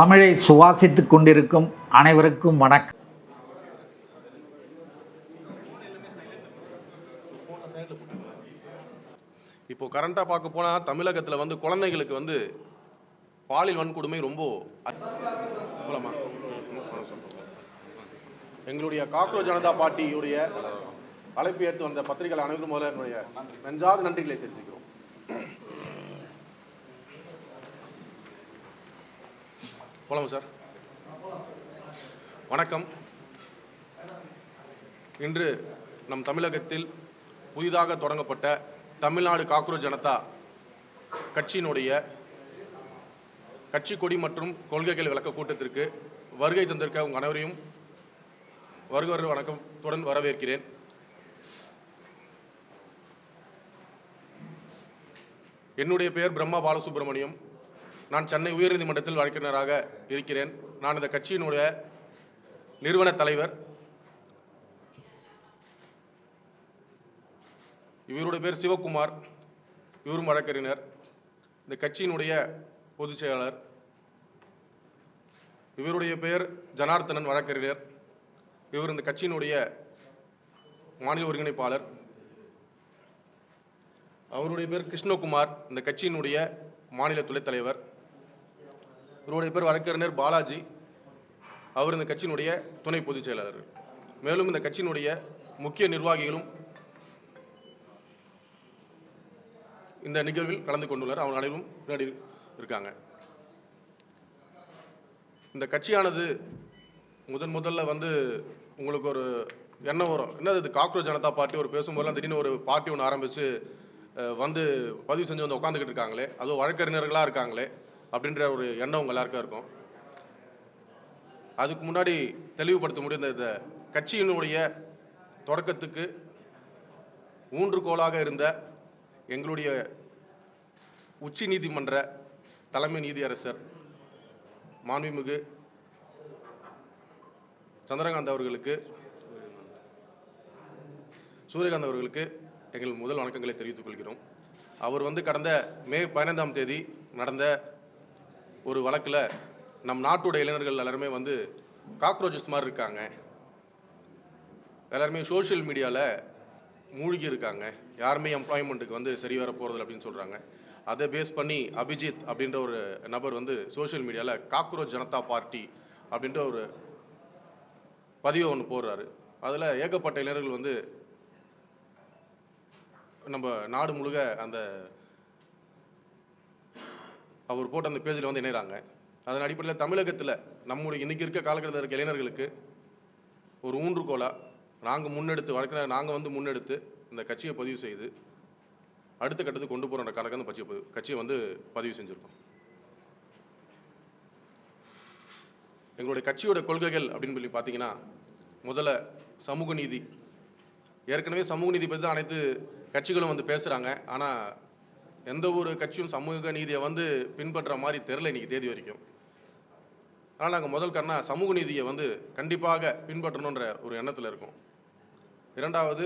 தமிழை சுவாசித்துக் கொண்டிருக்கும் அனைவருக்கும் வணக்கம். இப்போ கரண்டாக பார்க்க போனால் தமிழகத்தில் குழந்தைகளுக்கு பாலியல் வன்கொடுமை ரொம்ப எங்களுடைய காக்ரோச் ஜனதா பார்ட்டியுடைய அழைப்பு ஏற்று வந்த பத்திரிகைகள் அனைவரும் முதல்ல என்னுடைய நெஞ்சார்ந்த நன்றிகளை தெரிவிக்கிறோம். போலாமா சார்? வணக்கம். இன்று நம் தமிழகத்தில் புதிதாக தொடங்கப்பட்ட தமிழ்நாடு காக்ரோச் ஜனதா கட்சியினுடைய கட்சி கொடி மற்றும் கொள்கைகள் விளக்க கூட்டத்திற்கு வருகை தந்திருக்க உங்கள் அனைவரையும் வருக வணக்கத்துடன் வரவேற்கிறேன். என்னுடைய பெயர் பிரம்மா பாலசுப்ரமணியம். நான் சென்னை உயர்நீதிமன்றத்தில் வழக்கறிஞராக இருக்கிறேன். நான் இந்த கட்சியினுடைய நிறுவன தலைவர். இவருடைய பேர் சிவகுமார், இவரும் வழக்கறிஞர். இந்த கட்சியினுடைய பொதுச் செயலாளர். இவருடைய பெயர் ஜனார்த்தனன், வழக்கறிஞர். இவர் இந்த கட்சியினுடைய மாநில ஒருங்கிணைப்பாளர். அவருடைய பேர் கிருஷ்ணகுமார், இந்த கட்சியினுடைய மாநில துணைத் தலைவர். இவருடைய பேர் வழக்கறிஞர் பாலாஜி, அவர் இந்த கட்சியினுடைய துணை பொதுச் செயலாளர். மேலும் இந்த கட்சியினுடைய முக்கிய நிர்வாகிகளும் இந்த நிகழ்வில் கலந்து கொண்டுள்ளனர். அவங்க அனைவரும் பின்னாடி இருக்காங்க. இந்த கட்சியானது முதல்ல உங்களுக்கு ஒரு எண்ணம் வரும், என்னது இது காக்ரோச் ஜனதா பார்ட்டி, ஒரு பேசும்போதெல்லாம் திடீர்னு ஒரு பார்ட்டி ஒன்று ஆரம்பித்து பதிவு செஞ்சு உட்காந்துக்கிட்டு இருக்காங்களே, அதுவும் வழக்கறிஞர்களாக இருக்காங்களே அப்படின்ற ஒரு எண்ணம் உங்கள் எல்லாருக்கும் இருக்கும். அதுக்கு முன்னாடி தெளிவுபடுத்த முடியும், இந்த கட்சியினுடைய தொடக்கத்துக்கு ஊன்றுகோலாக இருந்த எங்களுடைய உச்ச நீதிமன்ற தலைமை நீதியரசர் மாண்புமிகு சூரியகாந்த் அவர்களுக்கு எங்கள் முதல் வணக்கங்களை தெரிவித்துக் கொள்கிறோம். அவர் கடந்த மே 15ஆம் தேதி நடந்த ஒரு வழக்கில் நம் நாட்டுடைய இளைஞர்கள் எல்லாருமே காக்ரோச்சஸ் மாதிரி இருக்காங்க, எல்லாருமே சோஷியல் மீடியாவில் மூழ்கி இருக்காங்க, யாருமே எம்ப்ளாய்மெண்ட்டுக்கு சரி வர போகிறதில்ல அப்படின்னு சொல்கிறாங்க. அதை பேஸ் பண்ணி அபிஜித் அப்படின்ற ஒரு நபர் சோஷியல் மீடியாவில் காக்ரோச் ஜனதா பார்ட்டி அப்படின்ற ஒரு பதிவை ஒன்று போடுறாரு. அதில் ஏகப்பட்ட இளைஞர்கள் நம்ம நாடு முழுக்க அந்த அவர் போட்ட அந்த பேஜில் இணைகிறாங்க. அதன் அடிப்படையில் தமிழகத்தில் நம்முடைய இன்றைக்கி இருக்க காலகட்டத்தில் இருக்க இளைஞர்களுக்கு ஒரு ஊன்றுகோலாக நாங்கள் முன்னெடுத்து வழக்கில் நாங்கள் முன்னெடுத்து இந்த கட்சியை பதிவு செய்து அடுத்த கட்டத்துக்கு கொண்டு போகிற கணக்கு அந்த கட்சியை பதிவு செஞ்சுருக்கோம். எங்களுடைய கட்சியோட கொள்கைகள் அப்படின்னு சொல்லி பார்த்தீங்கன்னா, முதல்ல சமூக நீதி. ஏற்கனவே சமூக நீதி பற்றி தான் அனைத்து கட்சிகளும் பேசுகிறாங்க. ஆனால் எந்த ஒரு கட்சியும் சமூக நீதியை பின்பற்ற மாதிரி தெரில இன்றைக்கி தேதி வரைக்கும். ஆனால் நாங்கள் முதல் சமூக நீதியை கண்டிப்பாக பின்பற்றணுன்ற ஒரு எண்ணத்தில் இருக்கோம். இரண்டாவது,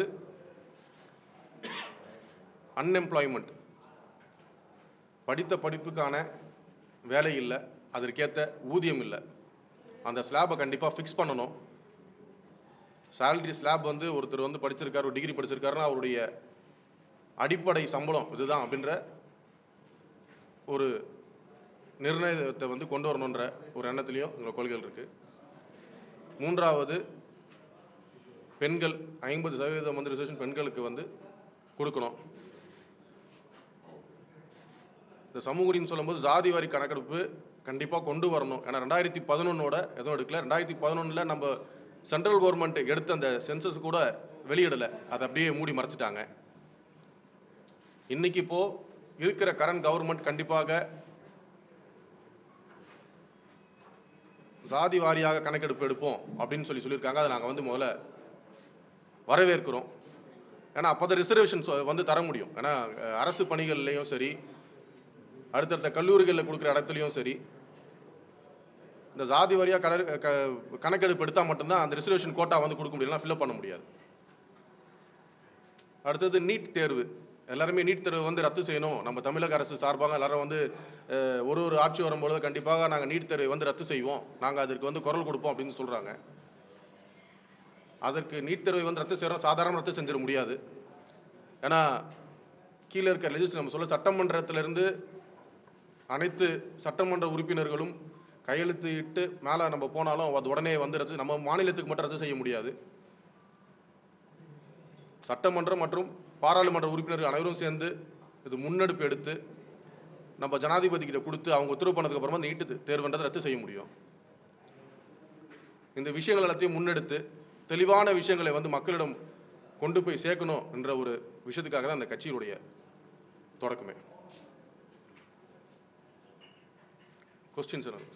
அன்எம்ப்ளாய்மெண்ட். படித்த படிப்புக்கான வேலை இல்லை, அதற்கேற்ற ஊதியம் இல்லை. அந்த ஸ்லாபை கண்டிப்பாக ஃபிக்ஸ் பண்ணணும். சேலரி ஸ்லாப் ஒருத்தர் படிச்சிருக்காரு, ஒரு டிகிரி படிச்சிருக்காருன்னா அவருடைய அடிப்படை சம்பளம் இதுதான் அப்படின்ற ஒரு நிர்ணயத்தை கொண்டு வரணுன்ற ஒரு எண்ணத்துலேயும் எங்கள் கொள்கைகள் இருக்குது. மூன்றாவது, பெண்கள் 50% ரிசர்வேஷன் பெண்களுக்கு கொடுக்கணும். இந்த சமூக நீதினு சொல்லும்போது ஜாதி வாரி கணக்கெடுப்பு கண்டிப்பாக கொண்டு வரணும். ஏன்னா 2011 எதுவும் எடுக்கல. 2011 நம்ம சென்ட்ரல் கவர்மெண்ட் எடுத்த அந்த சென்சஸ் கூட வெளியிடலை, அதை அப்படியே மூடி மறைச்சிட்டாங்க. இன்னைக்கு இப்போது இருக்கிற கரண்ட் கவர்மெண்ட் கண்டிப்பாக ஜாதி வாரியாக கணக்கெடுப்பு எடுப்போம் அப்படின்னு சொல்லியிருக்காங்க. அதை நாங்கள் முதல்ல வரவேற்கிறோம். ஏன்னா அப்போ தான் ரிசர்வேஷன் தர முடியும். ஏன்னா அரசு பணிகள்லேயும் சரி, அடுத்தடுத்த கல்லூரிகளில் கொடுக்குற இடத்துலையும் சரி, இந்த ஜாதி வாரியாக கணக்கெடுப்பு எடுத்தால் மட்டும்தான் அந்த ரிசர்வேஷன் கோட்டா கொடுக்க முடியலாம், ஃபில்அப் பண்ண முடியாது. அடுத்தது நீட் தேர்வு. எல்லாருமே நீட் தேர்வு வந்து ரத்து செய்யணும், நம்ம தமிழக அரசு சார்பாக எல்லாரும் வந்து ஒரு ஆட்சி வரும்பொழுது கண்டிப்பாக நாங்கள் நீட் தேர்வை வந்து ரத்து செய்வோம், நாங்கள் அதற்கு வந்து குரல் கொடுப்போம் அப்படின்னு சொல்கிறாங்க. அதற்கு நீட் தேர்வை வந்து ரத்து செய்கிறோம், சாதாரண ரத்து செஞ்சிட முடியாது. ஏன்னா கீழே இருக்க லெஜிஸ்லேச்சர் நம்ம சொல்ல சட்டமன்றத்திலிருந்து அனைத்து சட்டமன்ற உறுப்பினர்களும் கையெழுத்து இட்டு மேலே நம்ம போனாலும் அது உடனே வந்து ரத்து, நம்ம மாநிலத்துக்கு மட்டும் ரத்து செய்ய முடியாது. சட்டமன்றம் மற்றும் பாராளுமன்ற உறுப்பினர்கள் அனைவரும் சேர்ந்து இது முன்னெடுப்பு எடுத்து நம்ம ஜனாதிபதி கிட்ட கொடுத்து அவங்க உத்தரவு பண்ணதுக்கு அப்புறமா நீட்டு தேர்வுன்றதை ரத்து செய்ய முடியும். இந்த விஷயங்கள் எல்லாத்தையும் முன்னெடுத்து தெளிவான விஷயங்களை வந்து மக்களிடம் கொண்டு போய் சேர்க்கணும் என்ற ஒரு விஷயத்துக்காக தான் அந்த கட்சியினுடைய தொடக்கமே. Question sir.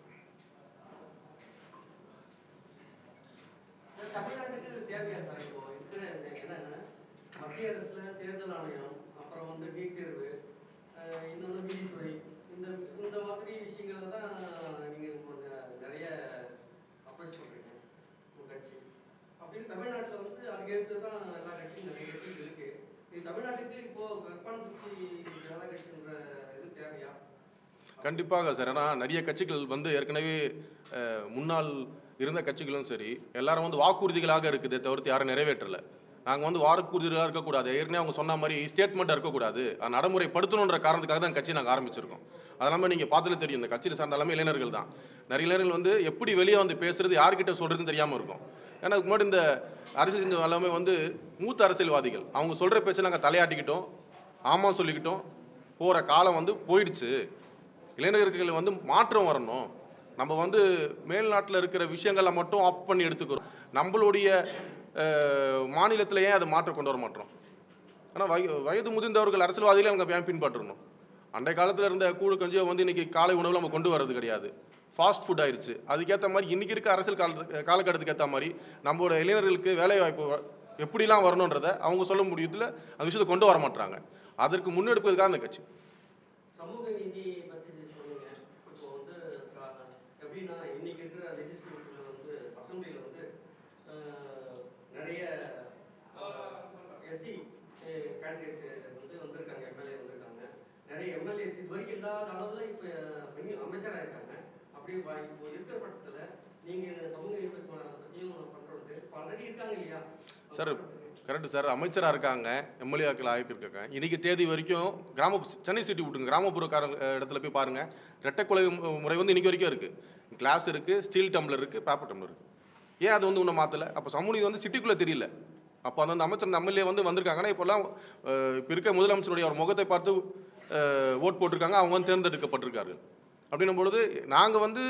தமிழ்நாட்டுக்கு தேவையா சார்? இப்போ இருக்கிற என்னன்னா மத்திய அரசுல தேர்தல் ஆணையம், அப்புறம் வந்து நீட் தேர்வு, இன்னொன்று நீதித்துறை, இந்த மாதிரி விஷயங்களை தான் நீங்கள் நிறைய அப்ரோச் பண்ணுறீங்க உங்கள் கட்சி. அப்படின்னு தமிழ்நாட்டில் வந்து அதுக்கேற்று தான் எல்லா கட்சியும் நிறைய கட்சிகள் இருக்கு. இது தமிழ்நாட்டுக்கு இப்போ கற்பான்பூச்சி ஜனதா கட்சின்ற இது தேவையா? கண்டிப்பாக சார். ஏன்னா நிறைய கட்சிகள் வந்து ஏற்கனவே முன்னாள் இருந்த கட்சிகளும் சரி எல்லாரும் வந்து வாக்குறுதிகளாக இருக்குதே தவிர்த்து யாரும் நிறைவேற்றலை. நாங்கள் வந்து வாக்குறுதிகளாக இருக்கக்கூடாது, ஏற்கனவே அவங்க சொன்ன மாதிரி ஸ்டேட்மெண்ட்டாக இருக்கக்கூடாது, அது நடைமுறைப்படுத்தணுன்ற காரணத்துக்காக தான் கட்சி நாங்கள் ஆரம்பிச்சிருக்கோம். அதெல்லாமல் நீங்கள் பார்த்தாலே தெரியும், இந்த கட்சியில் சார்ந்த எல்லாமே இளைஞர்கள் தான். நிறைய இளைஞர்கள் வந்து எப்படி வெளியே வந்து பேசுறது, யார்கிட்ட சொல்கிறதுன்னு தெரியாமல் இருக்கும். ஏன்னா அதுக்கு முன்னாடி இந்த அரசியல் செஞ்ச எல்லாமே வந்து மூத்த அரசியல்வாதிகள், அவங்க சொல்கிற பேச்சை நாங்கள் தலையாட்டிக்கிட்டோம், ஆமாம் சொல்லிக்கிட்டோம் போகிற காலம் வந்து போயிடுச்சு. இளைஞர்கள் வந்து மாற்றம் வரணும், நம்ம வந்து மேல்நாட்டில் இருக்கிற விஷயங்களை மட்டும் ஆஃப் பண்ணி எடுத்துக்கிறோம், நம்மளுடைய மாநிலத்திலேயே அதை மாற்றம் கொண்டு வர மாட்டோம். ஆனால் வயது முதிர்ந்தவர்கள் அரசியல்வாதிகளை நம்ம ஏன் பின்பற்றணும்? அன்றைய காலத்தில் இருந்த கூழு கஞ்சியை வந்து இன்றைக்கி காலை உணவில் நம்ம கொண்டு வர்றது கிடையாது, ஃபாஸ்ட் ஃபுட் ஆயிடுச்சு. அதுக்கேற்ற மாதிரி இன்றைக்கி இருக்க அரசியல் காலகட்டத்துக்கு ஏற்ற மாதிரி நம்மளோட இளைஞர்களுக்கு வேலை வாய்ப்பு எப்படிலாம் வரணுன்றதை அவங்க சொல்ல முடியல, அந்த விஷயத்தை கொண்டு வர மாட்டாங்க. அதற்கு முன்னெடுப்பதுக்காக அந்த கட்சி. சமூக நீதி பற்றி சொல்லுங்க. இப்போ வந்து எப்படின்னா இன்னைக்கு இருக்கிற லெஜிஸ்லேட்டிவ்ல வந்து அசம்பிளியில் வந்து நிறைய எஸ்சி கேண்டிடேட் வந்து வந்திருக்காங்க, எம்எல்ஏ வந்திருக்காங்க. நிறைய எம்எல்ஏஸ் இது வரைக்கும் இல்லாத அளவில் இப்போ அமைச்சராக இருக்காங்க. அப்படி இப்போ இருக்கிற பட்சத்தில் நீங்கள் சமூக நீதி பற்றியும் பண்ணுறது இப்போ ஆல்ரெடி இருக்காங்க இல்லையா சார்? கரெக்டு சார், அமைச்சராக இருக்காங்க, எம்எல்ஏக்கள் ஆகிட்டு. இன்றைக்கி தேதி வரைக்கும் சென்னை சிட்டி விட்டுங்க, கிராமப்புறக்கார இடத்துல போய் பாருங்கள், ரெட்டைக்குலை முறை வந்து இன்றைக்கி வரைக்கும் இருக்குது. கிளாஸ் இருக்குது, ஸ்டீல் டம்ளர் இருக்குது, பேப்பர் டம்ளர் இருக்குது. ஏன் அது வந்து இன்னும் மாற்றலை? அப்போ சமூக நீதி வந்து சிட்டிக்குள்ளே தெரியல. அப்போ அந்த அமைச்சர், அந்த எம்எல்ஏ வந்து வந்திருக்காங்கன்னா இப்போல்லாம் இப்போ இருக்க முதலமைச்சருடைய ஒரு முகத்தை பார்த்து ஓட் போட்டிருக்காங்க, அவங்க வந்து தேர்ந்தெடுக்கப்பட்டிருக்கார்கள். அப்படின்னும் பொழுது நாங்கள் வந்து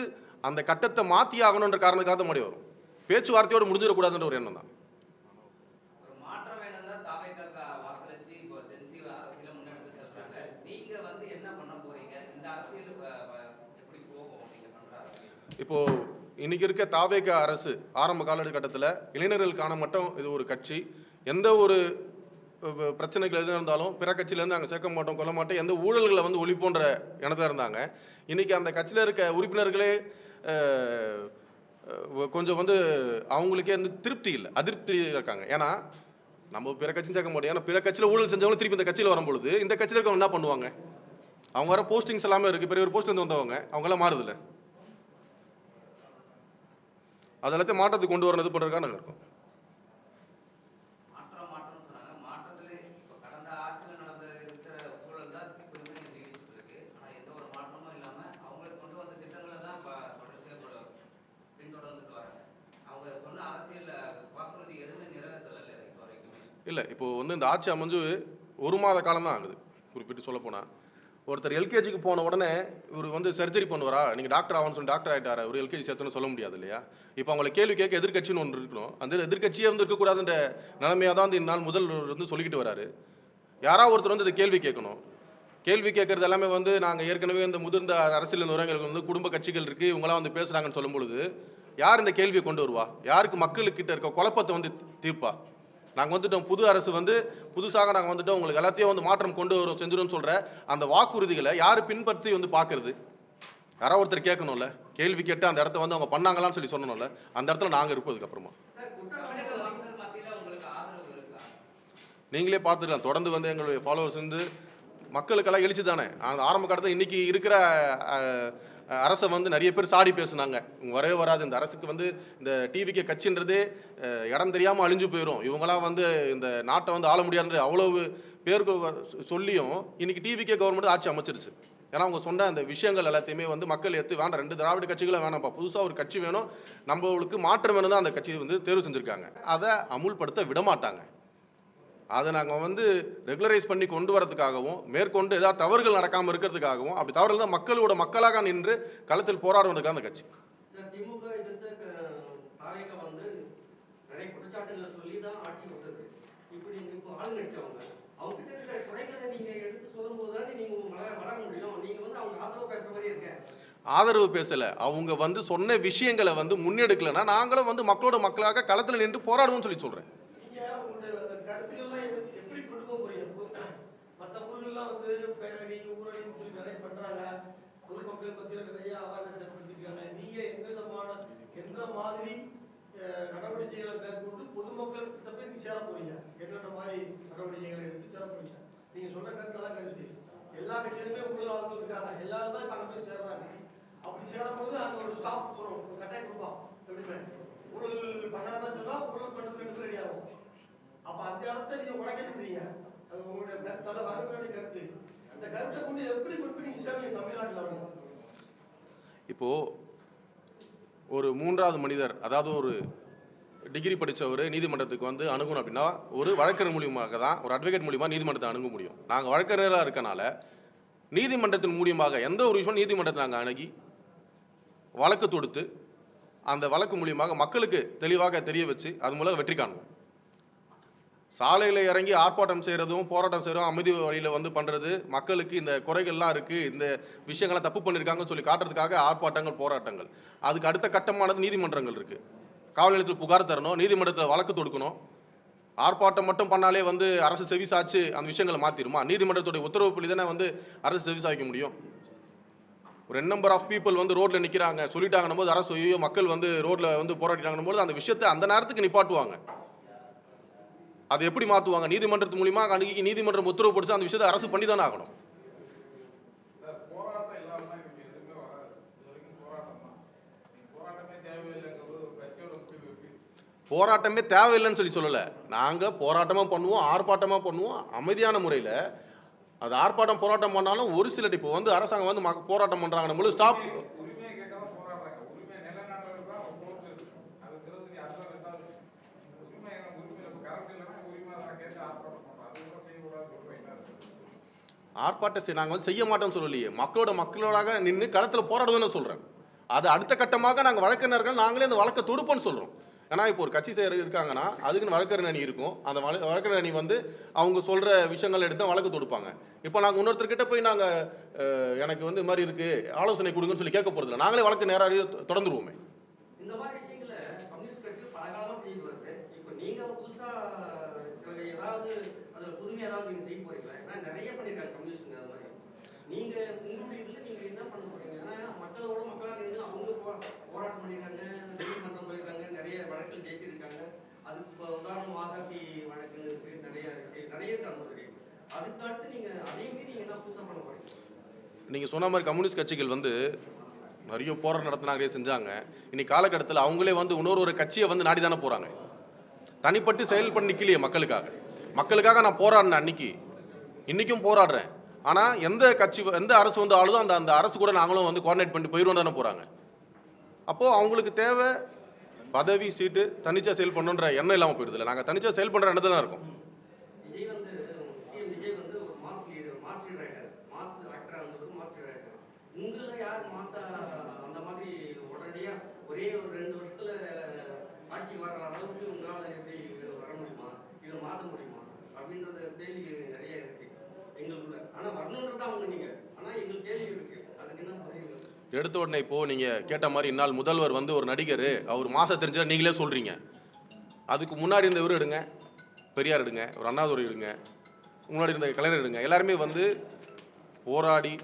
அந்த கட்டத்தை மாற்றி ஆகணுன்ற காரணத்துக்காக தான் முடி வரும், பேச்சுவார்த்தையோடு முடிஞ்சிடக்கூடாதுன்ற ஒரு எண்ணம் தான். இப்போது இன்றைக்கி இருக்க தாவேக அரசு ஆரம்ப காலகட்டத்தில் இளைஞர்களுக்கான மட்டும் இது ஒரு கட்சி, எந்த ஒரு பிரச்சனைகள் எது இருந்தாலும் பிற கட்சியிலேருந்து நாங்கள் சேர்க்க மாட்டோம், கொள்ள மாட்டோம், எந்த ஊழல்களை வந்து ஒழிப்போன்ற எண்ணத்தில் இருந்தாங்க. இன்றைக்கி அந்த கட்சியில் இருக்க உறுப்பினர்களே கொஞ்சம் வந்து அவங்களுக்கே வந்து திருப்தி இல்லை, அதிருப்தி இருக்காங்க. ஏன்னா நம்ம பிற கட்சியும் சேர்க்க மாட்டோம், ஏன்னா பிற கட்சியில் ஊழல் செஞ்சவங்க திருப்பி இந்த கட்சியில் வரும்பொழுது இந்த கட்சியில் இருக்கவங்க என்ன பண்ணுவாங்க? அவங்க வர போஸ்டிங்ஸ் எல்லாமே இருக்குது, பெரிய ஒரு போஸ்ட் வந்து வந்தவங்க அவங்களாம் மாறுதில்லை. அதெல்லாத்தையும் மாற்றத்துக்கு கொண்டு வரது பண்ணுறதுக்காக நாங்கள் இருக்கோம். இல்லை, இப்போது வந்து இந்த ஆட்சி அமைஞ்சு 1 மாத காலம் தான் ஆகுது. குறிப்பிட்டு சொல்ல போனால் ஒருத்தர் எல்கேஜிக்கு போன உடனே இவர் வந்து சர்ஜரி பண்ணுவாரா, நீங்கள் டாக்டர் ஆகணும்னு சொல்லி டாக்டர் ஆகிட்டாரா, ஒரு எல்கேஜி சேர்த்துன்னு சொல்ல முடியாது இல்லையா? இப்போ அவங்களை கேள்வி கேட்க எதிர்கட்சின்னு ஒன்று இருக்கணும், அந்த எதிர்கட்சியே வந்து இருக்கக்கூடாதுன்ற நிலைமையாக தான் வந்து இந்நாள் முதல்வர் வந்து சொல்லிக்கிட்டு வராரு. யாராவது ஒருத்தர் வந்து இந்த கேள்வி கேட்கணும். கேள்வி கேட்கறது எல்லாமே வந்து நாங்கள் ஏற்கனவே இந்த முதிர்ந்த அரசியல் நிறுவனங்களுக்கு வந்து குடும்ப கட்சிகள் இருக்குது, இவங்களாம் வந்து பேசுகிறாங்கன்னு சொல்லும் பொழுது யார் இந்த கேள்வியை கொண்டு வருவா? யாருக்கு மக்களுக்கிட்ட இருக்க குழப்பத்தை வந்து தீர்ப்பா? நாங்கள் வந்துட்டோம், புது அரசு வந்து புதுசாக நாங்கள் வந்துட்டோம், உங்களுக்கு எல்லாத்தையும் வந்து மாற்றம் கொண்டு வரும் செஞ்சிடும் சொல்கிற அந்த வாக்குறுதிகளை யார் பின்பற்றி வந்து பார்க்கறது? யாராவது ஒருத்தர் கேட்கணும்ல, கேள்வி கேட்டு அந்த இடத்த வந்து அவங்க பண்ணாங்களான்னு சொல்லி சொல்லணும்ல, அந்த இடத்துல நாங்கள் இருப்பதுக்கு அப்புறமா நீங்களே பார்த்துக்கலாம். தொடர்ந்து வந்து எங்களுடைய ஃபாலோவர்ஸ் வந்து மக்களுக்கெல்லாம் எழுச்சி தானே. அந்த ஆரம்ப காலத்தில் இன்றைக்கி இருக்கிற அரசை வந்து நிறைய பேர் சாடி பேசுனாங்க. வரவே வராது இந்த அரசுக்கு வந்து இந்த டிவிக்கு கட்சின்றதே இடம் தெரியாமல் அழிஞ்சு போயிடும், இவங்களாம் வந்து இந்த நாட்டை வந்து ஆள முடியாதுன்ற அவ்வளவு பேருக்கு சொல்லியும் இன்றைக்கி டிவிக்கே கவர்மெண்ட் ஆட்சி அமைச்சிருச்சு. ஏன்னா அவங்க சொன்ன அந்த விஷயங்கள் எல்லாத்தையுமே வந்து மக்கள் வேண்டாம், 2 திராவிட கட்சிகளும் வேணாம்ப்பா, புதுசாக ஒரு கட்சி வேணும், நம்மளுக்கு மாற்றம் வேணும் தான் அந்த கட்சியை வந்து தேர்வு செஞ்சுருக்காங்க. அதை அமுல்படுத்த விடமாட்டாங்க. அதை நாங்கள் வந்து ரெகுலரைஸ் பண்ணி கொண்டு வரதுக்காகவும் மேற்கொண்டு ஏதாவது தவறுகள் நடக்காமல் இருக்கிறதுக்காகவும், அப்படி தவறுகள் தான் மக்களோட மக்களாக நின்று களத்தில் போராடுவதற்காக அந்த கட்சி. திமுக எதிர்த்த தாவேகா வந்து நிறைய குற்றச்சாட்டுகளை சொல்லி தான் ஆட்சி கொடுத்தது. இப்படி இப்போ ஆளுங்கட்சி அவங்க கிட்ட இருக்கிற குறைகளை நீங்க எடுத்து சொல்லும் போது தானே நீங்க வளர முடியும். நீங்க வந்து அவங்க ஆதரவு பேசுற மாதிரி இருக்க. ஆதரவு பேசல, அவங்க வந்து சொன்ன விஷயங்களை வந்து முன்னெடுக்கலைன்னா நாங்களும் வந்து மக்களோட மக்களாக களத்தில் நின்று போராடுவோம்னு சொல்லி சொல்றேன். பொதுமக்கள் மத்தியில் நிறைய அவேர்னஸ் ஏற்படுத்திருக்காங்க. நீங்க எந்த மாதிரி நடவடிக்கைகளை மேற்கொண்டு பொதுமக்கள் கிட்ட போய் நீங்க சேர போறீங்க? என்னென்ன மாதிரி நடவடிக்கைகளை எடுத்து சேர போறீங்க? நீங்க சொன்ன கருத்தெல்லாம் கருத்து எல்லா கட்சியிலுமே ஊழல் ஆளுநர்கள் இருக்காங்க, எல்லாரும் தான் அங்கே போய் சேர்றாங்க. அப்படி சேரும்போது அங்கே ஒரு ஸ்டாப் வரும், ஒரு கட்டாயம் கொடுப்போம். எப்படிமே ஊழல் பண்ணாதான் சொன்னா ஊழல் பண்ணுறது 2 ரெடி ஆகும். அப்போ அந்த இடத்த நீங்க உடைக்கணும்ன்றீங்க. அது உங்களுடைய கருத்தால வரவேண்டிய கருத்து. அந்த கருத்தை கொண்டு எப்படி கொண்டு நீங்க சேருவீங்க தமிழ்நாட்டில்? இப்போ ஒரு 3வது மனிதர், அதாவது ஒரு டிகிரி படித்தவர் நீதிமன்றத்துக்கு வந்து அணுகணும் அப்படின்னா ஒரு வழக்கறிஞர் மூலியமாக தான், ஒரு அட்வொகேட் மூலியமாக நீதிமன்றத்தை அணுக முடியும். நாங்கள் வழக்கறிஞராக இருக்கனால நீதிமன்றத்தின் மூலியமாக எந்த ஒரு விஷயம் நீதிமன்றத்தை நாங்கள் அணுகி வழக்கு தொடுத்து அந்த வழக்கு மூலியமாக மக்களுக்கு தெளிவாக தெரிய வச்சு அது மூலம் வெற்றி காணுவோம். சாலையில் இறங்கி ஆர்ப்பாட்டம் செய்கிறதும் போராட்டம் செய்கிறதும் அமைதி வழியில் வந்து பண்ணுறது, மக்களுக்கு இந்த குறைகள்லாம் இருக்குது, இந்த விஷயங்கள்லாம் தப்பு பண்ணியிருக்காங்கன்னு சொல்லி காட்டுறதுக்காக ஆர்ப்பாட்டங்கள் போராட்டங்கள். அதுக்கு அடுத்த கட்டமானது நீதிமன்றங்கள் இருக்குது. காவல் நிலையத்தில் புகார் தரணும், நீதிமன்றத்தில் வழக்கு தொடுக்கணும். ஆர்ப்பாட்டம் மட்டும் பண்ணாலே வந்து அரசு செவி சாய்ச்சு அந்த விஷயங்களை மாற்றிடுமா? நீதிமன்றத்துடைய உத்தரவுப்படி தானே வந்து அரசு செவி சாய்க்க முடியும். ஒரு நம்பர் ஆஃப் பீப்புள் வந்து ரோட்டில் நிற்கிறாங்க சொல்லிட்டாங்கன்னும் போது அரசு ஐயோ மக்கள் வந்து ரோட்டில் வந்து போராடிட்டாங்கன்னும் போது அந்த விஷயத்தை அந்த நேரத்துக்கு நிப்பாட்டுவாங்க. அதை எப்படி மாற்றுவாங்க? நீதிமன்றத்து மூலிமா அன்றைக்கி நீதிமன்றம் உத்தரவு படிச்சு அந்த விஷயத்தை அரசு பண்ணி தானே ஆகணும். போராட்டமே தேவையில்லைன்னு சொல்லி சொல்லலை. நாங்கள் போராட்டமாக பண்ணுவோம், ஆர்ப்பாட்டமாக பண்ணுவோம், அமைதியான முறையில். அது ஆர்ப்பாட்டம் போராட்டம் பண்ணாலும் ஒரு சில இப்போ வந்து அரசாங்கம் வந்து போராட்டம் பண்ணுறாங்கன்னு போது ஸ்டாப். ஆர்ப்பாட்டம் நாங்கள் வந்து செய்ய மாட்டோம்னு சொல்லலையே, மக்களோடாக நின்று களத்தில் போராடுவோன்னு சொல்கிறேன். அது அடுத்த கட்டமாக நாங்கள் வழக்கறிஞர்கள் நாங்களே அந்த வழக்கை தொடுப்போன்னு சொல்கிறோம். ஏன்னா இப்போ ஒரு கட்சி இருக்காங்கன்னா அதுக்குன்னு வழக்கறிஞர் அணி இருக்கும். அந்த வழக்கறிஞர் அணி வந்து அவங்க சொல்கிற விஷயங்கள் எடுத்து வழக்கு தொடுப்பாங்க. இப்போ நாங்கள் இன்னொருத்தர்கிட்ட போய் நாங்கள் எனக்கு வந்து இது மாதிரி இருக்குது ஆலோசனை கொடுங்கன்னு சொல்லி கேட்க போகிறதில்ல, நாங்களே வழக்கு நேராக தொடர்ந்துருவோமே. இந்த மாதிரி விஷயங்களை கம்யூனிஸ்ட் கட்சியில் பல காலமாக செய்து வருது. இப்போ நீங்கள் புதுசாக ஏதாவது அதில் புதுமையாக ஏதாவது நீங்கள் செய்ய போகிறீங்களா? ஏன்னா நிறைய பண்ணியிருக்காங்க கம்யூனிஸ்ட்டுங்க. அது மாதிரி நீங்கள் உங்களுடைய இதில் நீங்கள் என்ன பண்ண போகிறீங்க? ஏன்னா மக்களோட மக்களாக நின்று அவங்க போராட்டம் பண்ணியிருக்காங்க, நீதிமன்றம் போயிருக்காங்க, நிறைய வழக்கில் ஜெயிச்சிருக்காங்க. அதுக்கு இப்போ உதாரணம் வாசாத்தி வழக்குன்னு இருக்குது, நிறைய விஷயம் நிறைய இருக்குது. அதுக்கு அடுத்து நீங்கள் அதே மீறி நீங்கள் என்ன புதுசாக பண்ண போகிறீங்க? நீங்கள் சொன்ன மாதிரி கம்யூனிஸ்ட் கட்சிகள் வந்து நிறைய போராட்டம் நடத்தினாங்க, செஞ்சாங்க. இன்னைக்கு காலகட்டத்தில் அவங்களே வந்து இன்னொரு கட்சியை வந்து நாடி தானே போகிறாங்க. தனிப்பட்டு செயல்பட நிற்கலையே மக்களுக்காக நான் போராடினேன் அன்னைக்கு, இன்றைக்கும் போராடுறேன். ஆனால் எந்த அரசு வந்து ஆளுதோ அந்த அரசு கூட நாங்களும் வந்து கோஆர்டினேட் பண்ணி போயிடுவோம் தானே போகிறாங்க. அப்போது அவங்களுக்கு தேவை பதவி சீட்டு, தனிச்சா செயல் பண்ணணுன்ற எண்ணம் இல்லாமல் போயிடுதில்லை. நாங்கள் தனிச்சா செயல் பண்ணுற எண்ணத்தை தான் இருக்கோம். ஒரே ஒரு 2 வருஷத்துல ஆட்சி வர அளவுக்கு உங்களால் எப்படி வர முடியுமா, இதை மாற்ற முடியுமா அப்படின்றது கேள்வி நிறைய இருக்கு எங்களுக்குள்ள. ஆனால் வரணுன்றது அவங்க நீங்கள், ஆனால் எங்களுக்கு கேள்வி இருக்கு, அதுக்கு என்ன பதில்? எடுத்த உடனே இப்போது நீங்கள் கேட்ட மாதிரி இந்நாள் முதல்வர் வந்து ஒரு நடிகர், அவர் மாதம் தெரிஞ்சா நீங்களே சொல்கிறீங்க. அதுக்கு முன்னாடி இருந்த இவர் எடுங்க, பெரியார் எடுங்க, ஒரு அண்ணாதுரை எடுங்க, முன்னாடி இருந்த கலைஞர் எடுங்க, எல்லாருமே வந்து போராடி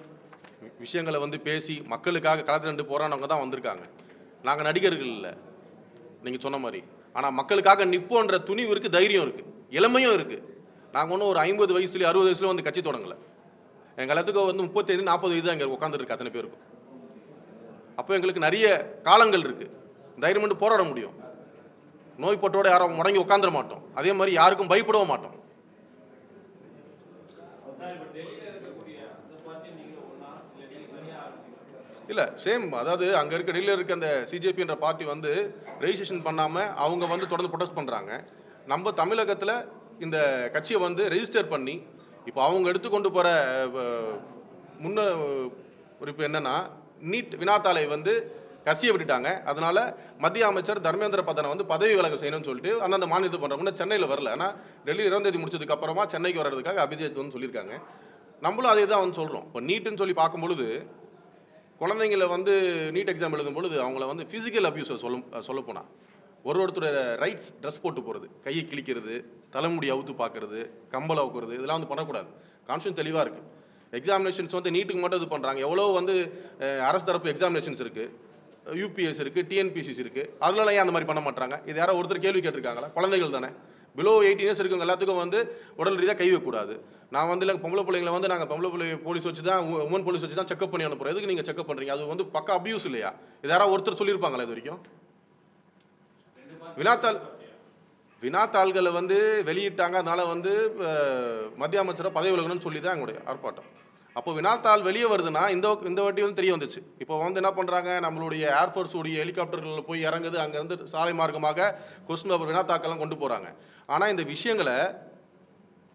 விஷயங்களை வந்து பேசி மக்களுக்காக களத்தில் நின்று போராடினவங்க தான் வந்திருக்காங்க. நாங்கள் நடிகர்கள் இல்லை நீங்கள் சொன்ன மாதிரி. ஆனால் மக்களுக்காக நிற்போன்ற துணிவு இருக்குது, தைரியம் இருக்குது, இளமையும் இருக்குது. நாங்கள் ஒன்றும் ஒரு 50 வயசுலேயும் 60 வயசுல வந்து கட்சி தொடங்கலை. எங்கள் எல்லாத்துக்கும் வந்து 35 40 வயது தான் இங்கே உட்காந்துருக்கு அத்தனை பேருக்கும். அப்போ எங்களுக்கு நிறைய காலங்கள் இருக்குது, தைரியம் பண்ணி போராட முடியும். நோய்பட்டோட யாரும் முடங்கி உட்காந்துட மாட்டோம். அதே மாதிரி யாருக்கும் பயப்படவும் மாட்டோம். இல்லை சேம், அதாவது அங்கே இருக்க டெல்லியில் இருக்க அந்த சிஜேபின்ற பார்ட்டி வந்து ரெஜிஸ்ட்ரேஷன் பண்ணாமல் அவங்க வந்து தொடர்ந்து ப்ரொடெஸ்ட் பண்ணுறாங்க. நம்ம தமிழகத்தில் இந்த கட்சியை வந்து ரெஜிஸ்டர் பண்ணி இப்போ அவங்க எடுத்துக்கொண்டு போகிற முன்ன குறிப்பு என்னென்னா, நீட் வினாத்தாளை வந்து கசிய விட்டுட்டாங்க. அதனால் மத்திய அமைச்சர் தர்மேந்திர பிரதானை வந்து பதவி விலக செய்யணும்னு சொல்லிட்டு அந்தந்த மாநிலத்தில் பண்ணுறாங்க. சென்னையில் வரல, ஆனால் டெல்லி 2ஆம் தேதி முடிச்சதுக்கு அப்புறமா சென்னைக்கு வர்றதுக்காக அபிஜித் வந்து சொல்லியிருக்காங்க. நம்மளும் அதே தான் வந்து சொல்கிறோம். இப்போ நீட்டுன்னு சொல்லி பார்க்கும்பொழுது குழந்தைங்களை வந்து நீட் எக்ஸாம் எழுதும் பொழுது அவங்கள வந்து ஃபிசிக்கல் அப்யூஸை சொல்லப்போனால் ஒருத்தர் ரைட்ஸ் ட்ரெஸ் போட்டு போகிறது, கையை கிழிக்கிறது, தலைமுடி அவுத்து பார்க்குறது, கம்பல் அவுக்குறது, இதெல்லாம் வந்து பண்ணக்கூடாது. கான்ஸ்டியூஷன் தெளிவாக இருக்குது. எக்ஸாமினேஷன்ஸ் வந்து நீட்டுக்கு மட்டும் இது பண்ணுறாங்க. எவ்வளோ வந்து அரசு தரப்பு எக்ஸாமினேஷன்ஸ் இருக்குது, யூபிஎஸ் இருக்குது, டிஎன்பிசிஸ் இருக்குது, அதனால ஏன் அந்த மாதிரி பண்ண மாட்டாங்க? இது யாரோ ஒருத்தர் கேள்வி கேட்டிருக்காங்களா? குழந்தைகள் தானே, பிலோ 18 இயர்ஸ் இருக்கவங்க எல்லாத்துக்கும் வந்து உடல் ரீதியாக கை வைக்கக்கூடாது. நான் வந்து இல்லை பொம்பளை பிள்ளைங்களை வந்து நாங்கள் பொம்பளை பிள்ளை போலீஸ் வச்சு தான் உமன் போலீஸ் வச்சு தான் செக்அப் பண்ணி அனுப்புகிறோம். எதுக்கு நீங்கள் செக்அப் பண்ணுறீங்க? அது வந்து பக்கா அபியூஸ் இல்லையா? இது யாராவது ஒருத்தர் சொல்லியிருப்பாங்களா இது வரைக்கும்? வினாத்தாள்களை வந்து வெளியிட்டாங்க, அதனால வந்து மத்திய அமைச்சரை பதவி விலகணும்னு சொல்லி தான் எங்களுடைய ஆர்ப்பாட்டம். அப்போ வினாத்தாள் வெளியே வருதுன்னா இந்த வாட்டி வந்து தெரிய வந்துச்சு. இப்போ வந்து என்ன பண்ணுறாங்க, நம்மளுடைய ஏர்ஃபோர்ஸ் உடைய ஹெலிகாப்டர்களில் போய் இறங்குது, அங்கேருந்து சாலை மார்க்கமாக கொஸ்டின் பேப்பர் வினாத்தாக்கெல்லாம் கொண்டு போகிறாங்க. ஆனால் இந்த விஷயங்களை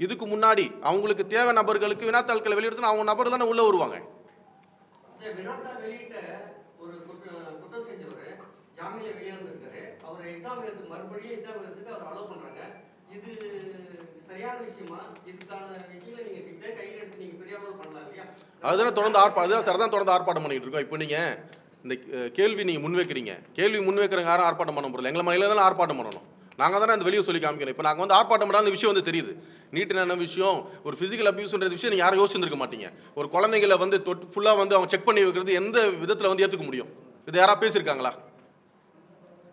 இதுக்கு முன்னாடி அவங்களுக்கு தேவை நபர்களுக்கு வினாத்தாள்களை வெளியிடுறது அவங்க நபர் தானே உள்ளே வருவாங்க. வினாத்தாள் வெளியிட்ட ஒரு குற்றம் செஞ்சவர் ஜாமீனில் வெளியே வந்திருக்காரு. அவர் எக்ஸாம் எழுதுக்கு மறுபடியும் எக்ஸாம் எழுதுக்கு அவர் அலோவ் பண்ணுறாங்க. இது சரியான விஷயமா? இதுக்கான விஷயங்களை நீங்கள் இதே கையில் எடுத்து நீங்கள் பெரியாமல் பண்ணலாம் இல்லையா? அதுதான் தொடர்ந்து ஆர்ப்பாட்டம் பண்ணிட்டு இருக்கோம். இப்போ நீங்கள் இந்த கேள்வி நீங்கள் முன்வைக்கிறீங்க, கேள்வி முன்வைக்கிறவங்க யாரும் ஆர்ப்பாட்டம் பண்ண முடியல. எங்களை மலையில தான் ஆர்ப்பாட்டம் பண்ணணும். நாங்கள் தானே அந்த வெளியே சொல்லி காமிக்கணும். இப்போ நாங்கள் வந்து ஆர்ப்பாட்டம் பண்ணால் அந்த விஷயம் வந்து தெரியுது. நீட்டு என்ன விஷயம், ஒரு ஃபிசிக்கல் அபியூஸ்ன்ற விஷயம் நீங்கள் யாரும் யோசிச்சிருக்க மாட்டீங்க. ஒரு குழந்தைங்களை வந்து ஃபுல்லாக வந்து அவங்க செக் பண்ணி வைக்கிறது எந்த விதத்தில் வந்து ஏற்றுக்க முடியும்? இது யாராவது பேசியிருக்காங்களா?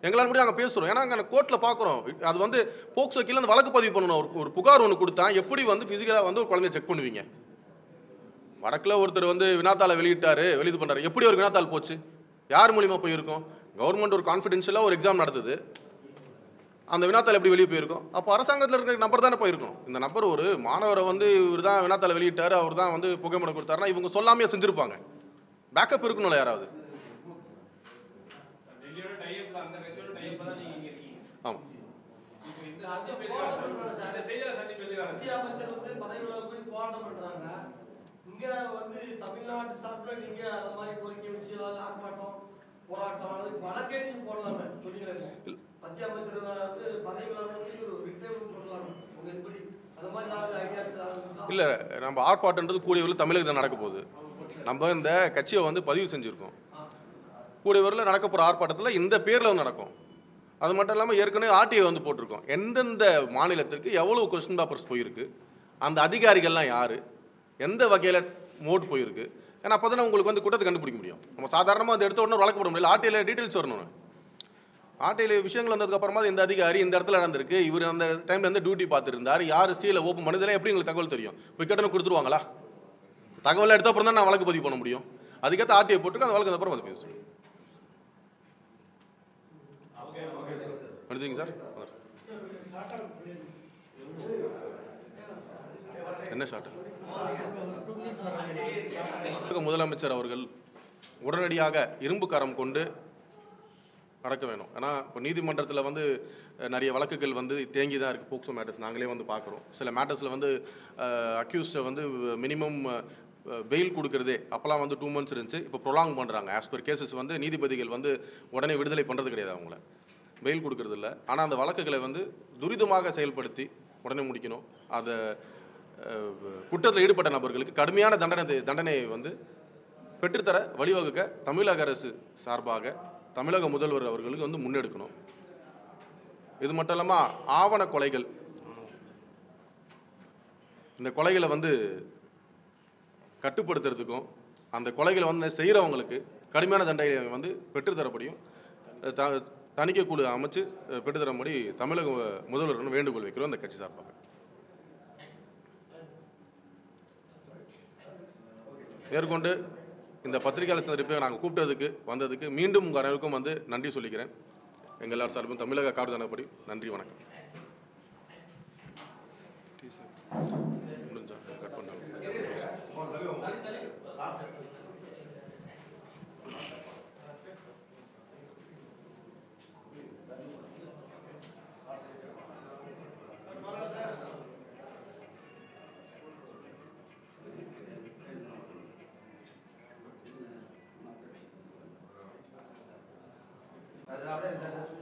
எங்களால் முடியும் நாங்கள் பேசுகிறோம். ஏன்னா அங்கே கோர்ட்டில் பார்க்குறோம். அது வந்து போக்சோ கீழே அந்த வழக்கு பதிவு பண்ணணும். ஒரு புகார் ஒன்று கொடுத்தா எப்படி வந்து ஃபிசிக்கலாக வந்து ஒரு குழந்தைய செக் பண்ணுவீங்க? வடக்கில் ஒருத்தர் வந்து வினாத்தாளை வெளியிட்டு பண்ணுறாரு. எப்படி ஒரு வினாத்தாள் போச்சு? யார் மூலியமாக போயிருக்கும்? கவர்மெண்ட் ஒரு கான்ஃபிடென்ஷியலாக ஒரு எக்ஸாம் நடத்துது, அந்த வினாத்தாள் எப்படி வெளியே போயிருக்கும்? அப்போ அரசாங்கத்தில் இருக்கிற நபர் தானே போயிருக்கும். இந்த நபர் ஒரு மாணவரை வந்து இவர் தான் வினாத்தாளை வெளியிட்டார், அவர் தான் வந்து புகைப்படம் கொடுத்தாருன்னா இவங்க சொல்லாமே செஞ்சுருப்பாங்க. பேக்கப் இருக்கணும்ல யாராவது. ஆமாம், மத்திய அமைச்சர் வந்து பதவி விலக போய் போராட்டம் பண்றாங்க. இங்க வந்து தமிழ்நாட்டு சார்பில் நீங்க அந்த மாதிரி கோரிக்கை வச்சு ஏதாவது ஆர்ப்பாட்டம் போராட்டம் அதுக்கு வழக்கே நீங்க போடலாமே சொல்லிங்களே. மத்திய அமைச்சர் வந்து பதவி விலகணும் ஒரு ரிட்டையர்மெண்ட் சொல்லலாமே. உங்க எப்படி அந்த மாதிரி ஏதாவது ஐடியாஸ் ஏதாவது? இல்லை, நம்ம ஆர்ப்பாட்டன்றது கூடிய வரல தமிழகத்தில் நடக்க போகுது. நம்ம இந்த கட்சியை வந்து பதிவு செஞ்சுருக்கோம். கூடிய வரல நடக்க போகிற ஆர்ப்பாட்டத்தில் இந்த பேரில் வந்து நடக்கும். அது மட்டும் இல்லாமல் ஏற்கனவே ஆர்டிஐ வந்து போட்டிருக்கோம். எந்தெந்த மாநிலத்திற்கு எவ்வளோ கொஸ்டின் பேப்பர்ஸ் போயிருக்கு, அந்த அதிகாரிகள்லாம் யார், எந்த வகையில் மோட் போயிருக்கு. ஏன்னா அப்போ தானே உங்களுக்கு வந்து குற்றத்தை கண்டுபிடிக்க முடியும். நம்ம சாதாரணமாக அந்த எடுத்த உடனே வழக்கப்பட முடியல. ஆர்டிஐயில் டீட்டெயில்ஸ் வரணும். ஆர்டிஐயில் விஷயங்கள் வந்ததுக்கப்புறமா இந்த அதிகாரி இந்த இடத்துல நடந்திருக்கு, இவர் அந்த டைமில் வந்து டியூட்டி பார்த்துருந்தார், யார் சீலை ஓப்பன் பண்ணதெல்லாம் எப்படி எங்களுக்கு தகவல் தெரியும்? போய் கேட்டோன்னு கொடுத்துருவாங்களா? தகவல் எடுத்த அப்புறம் தான் நான் வழக்கு பதிவு பண்ண முடியும். அதுக்கேற்ற ஆர்டிஐ போட்டுருக்கு, அந்த வழக்கு அப்புறம் வந்து பேசுகிறேன். பண்ணுறீங்க சார்? என்ன ஷார்ட்? முதலமைச்சர் அவர்கள் உடனடியாக இரும்பு கரம் கொண்டு நடக்க வேணும். ஏன்னா இப்போ நீதிமன்றத்தில் வந்து நிறைய வழக்குகள் வந்து தேங்கி தான் இருக்குது. போக்சோ மேட்டர்ஸ் நாங்களே வந்து பார்க்குறோம். சில மேட்டர்ஸில் வந்து அக்யூஸ்டை வந்து மினிமம் பெயில் கொடுக்குறதே அப்போலாம் வந்து 2 months இருந்துச்சு. இப்போ ப்ரொலாங் பண்ணுறாங்க. ஆஸ் பர் கேசஸ் வந்து நீதிபதிகள் வந்து உடனே விடுதலை பண்ணுறது கிடையாது, அவங்கள பெயில் கொடுக்கறது இல்லை. ஆனால் அந்த வழக்குகளை வந்து துரிதமாக செயல்படுத்தி உடனே முடிக்கணும். அதை குற்றத்தில் ஈடுபட்ட நபர்களுக்கு கடுமையான தண்டனையை வந்து பெற்றுத்தர வழிவகுக்க தமிழக அரசு சார்பாக தமிழக முதல்வர் அவர்களுக்கு வந்து முன்னெடுக்கணும். இது மட்டும் இல்லாமல் ஆவண கொலைகள், இந்த கொலைகளை வந்து கட்டுப்படுத்துறதுக்கும் அந்த கொலைகளை வந்து செய்கிறவங்களுக்கு கடுமையான தண்டனை வந்து பெற்றுத்தரப்படியும் தணிக்கை குழு அமைச்சு பெற்றுத்தரும்படி தமிழக முதல்வரிடம் வேண்டுகோள் வைக்கிறோம் இந்த கட்சி சார்பாக. மேற்கொண்டு இந்த பத்திரிகையாளர் சந்திப்பை நாங்கள் கூப்பிட்டதுக்கு வந்ததுக்கு மீண்டும் உங்கள் அனைவருக்கும் வந்து நன்றி சொல்லிக்கிறேன். எங்கள் எல்லாரும் சார்பும் தமிழக காவல் ஜனப்படி நன்றி, வணக்கம். முடிஞ்சா கட் பண்ணாங்க. அது அப்படியே